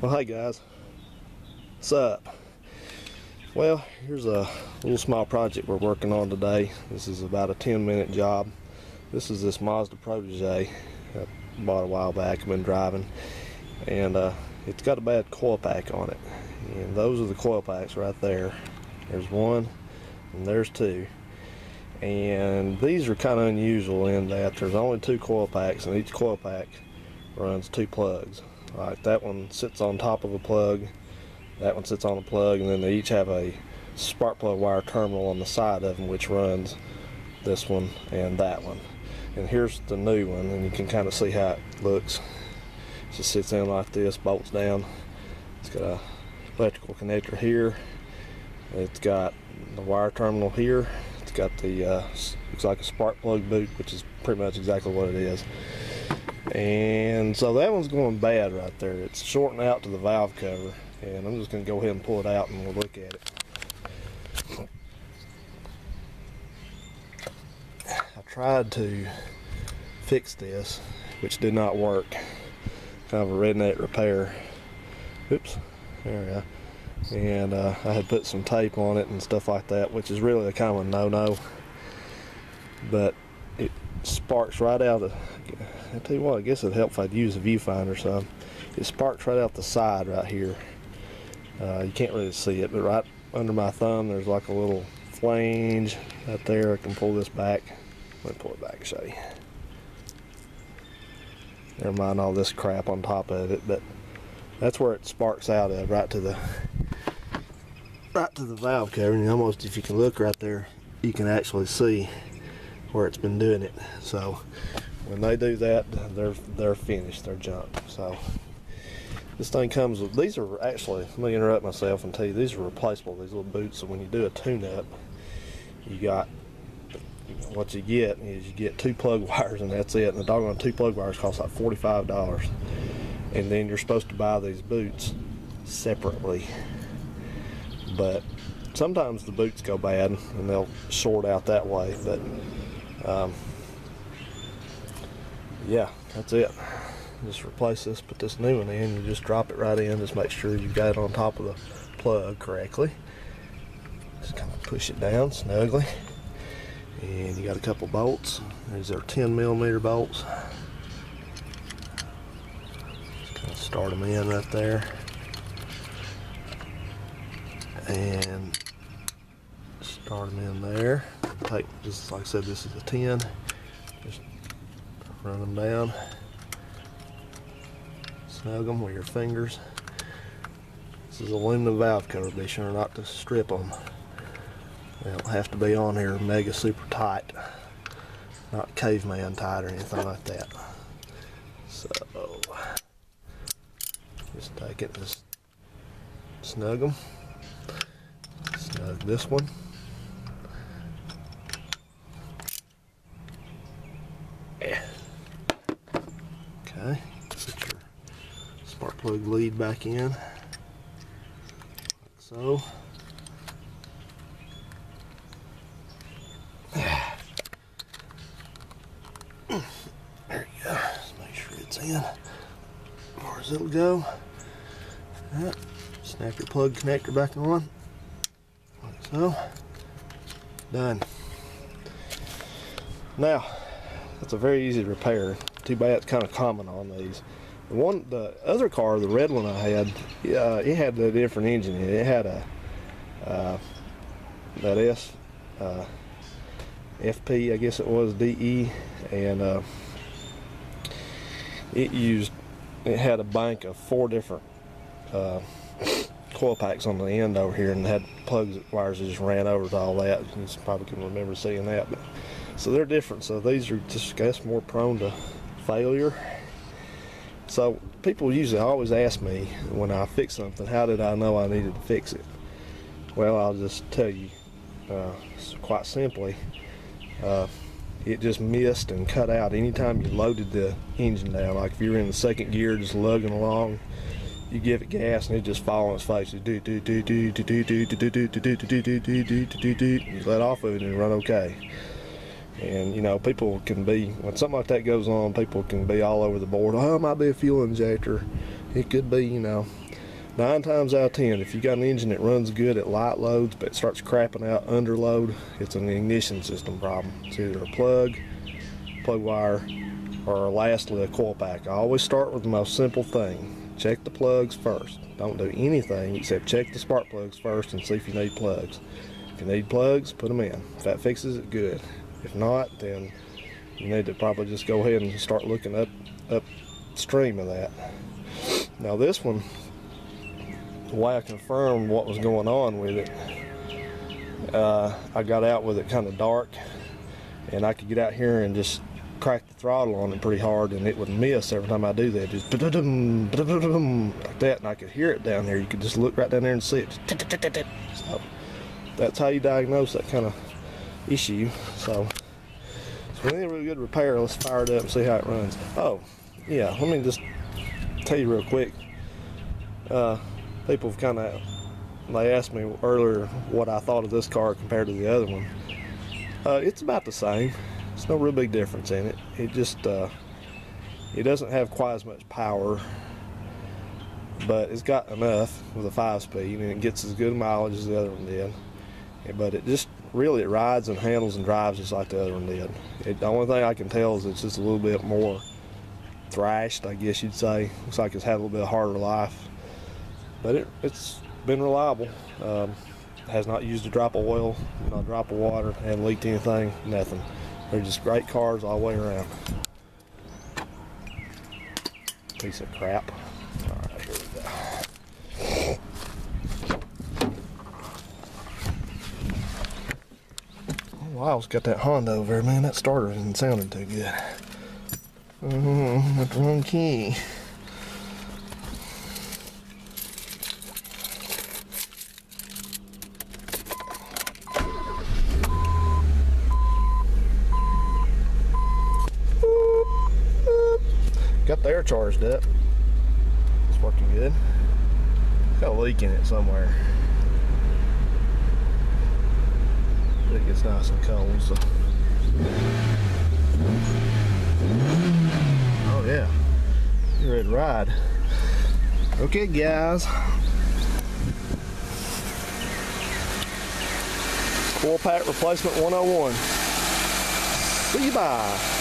Well, hey guys, what's up? Well, here's a little small project we're working on today. This is about a 10-minute job. This is this Mazda Protege I bought a while back. I've been driving, and it's got a bad coil pack on it. And those are the coil packs right there. There's one, and there's two. And these are kind of unusual in that there's only two coil packs, and each coil pack runs two plugs. Like that one sits on top of a plug, that one sits on a plug, and then they each have a spark plug wire terminal on the side of them, which runs this one and that one. And here's the new one, and you can kind of see how it looks. It just sits in like this, bolts down. It's got a electrical connector here. It's got the wire terminal here. It's got the looks like a spark plug boot, which is pretty much exactly what it is. And so that one's going bad right there. It's shorting out to the valve cover, and I'm just going to go ahead and pull it out and we'll look at it. I tried to fix this, which did not work. Kind of a redneck repair. Oops, there we go. And I had put some tape on it and stuff like that, which is really a kind of a no-no. But it sparks right out of, I tell you what, I guess it'd help if I'd use a viewfinder. So it sparks right out the side right here. You can't really see it, but right under my thumb there's like a little flange right there. I can pull this back. Let me pull it back and show you. Never mind all this crap on top of it, but that's where it sparks out of, right to the valve cover. And almost, if you can look right there, you can actually see where it's been doing it. So when they do that, they're finished, they're junk. So this thing comes with, these are actually, let me interrupt myself and tell you, these are replaceable, these little boots. So when you do a tune-up, you got, what you get is you get two plug wires, and that's it. And the doggone two plug wires cost like $45. And then you're supposed to buy these boots separately. But sometimes the boots go bad and they'll short out that way. But yeah, that's it. Just replace this, put this new one in, you just drop it right in. Just make sure you've got it on top of the plug correctly. Just kind of push it down snugly. And you got a couple bolts. These are 10mm bolts. Just kind of start them in right there. And start them in there. Take, just like I said, this is a 10. Just run them down. Snug them with your fingers. This is aluminum valve cover. Be sure not to strip them. They don't have to be on here mega super tight. Not caveman tight or anything like that. So just take it and just snug them. Snug this one. Yeah. Okay. Put your spark plug lead back in. Like so. There you go. Just make sure it's in. As far as it'll go. Alright. Snap your plug connector back on. Like so. Done. Now, that's a very easy repair. Too bad it's kind of common on these. The other car, the red one I had, it had a different engine in it. It had a that FP, I guess it was, DE, and it had a bank of 4 different coil packs on the end over here, and had plugs, wires that just ran over to all that. You probably can remember seeing that. But so they're different. So these are just, I guess, more prone to failure. So people usually always ask me when I fix something, how did I know I needed to fix it? Well, I'll just tell you quite simply. It just missed and cut out anytime you loaded the engine down. Like if you're in the second gear just lugging along, you give it gas and it just fall on its face. You let off of it and run okay. And you know, people can be, when something like that goes on, people can be all over the board. Oh, it might be a fuel injector. It could be, you know, 9 times out of 10, if you got an engine that runs good at light loads but it starts crapping out under load, it's an ignition system problem. It's either a plug wire, or lastly a coil pack. I always start with the most simple thing. Check the plugs first. Don't do anything except check the spark plugs first and see if you need plugs. If you need plugs, put them in. If that fixes it, good. If not, then you need to probably just go ahead and start looking upstream of that. Now this one, the way I confirmed what was going on with it, I got out with it kind of dark, and I could get out here and just crack the throttle on it pretty hard, and it would miss every time I do that, just like that, and I could hear it down there. You could just look right down there and see it. So that's how you diagnose that kind of issue. So we need a really good repair. Let's fire it up and see how it runs. Oh yeah, let me just tell you real quick. People have they asked me earlier what I thought of this car compared to the other one. It's about the same. There's no real big difference in it. It just it doesn't have quite as much power, but it's got enough with a 5-speed, and it gets as good mileage as the other one did. But it just really, it rides and handles and drives just like the other one did. The only thing I can tell is it's just a little bit more thrashed, I guess you'd say. Looks like it's had a little bit of harder life, but it's been reliable. Has not used a drop of oil, not a drop of water, hasn't leaked anything, nothing. They're just great cars all the way around. Piece of crap. Alright, here we go. Oh wow, it's got that Honda over there, man. That starter isn't sounding too good. With the wrong key. Got the air charged up. It's working good. It's got a leak in it somewhere. But it gets nice and cold, so. Oh yeah. You're ready to ride. Okay guys. Coil pack replacement 101. See you bye.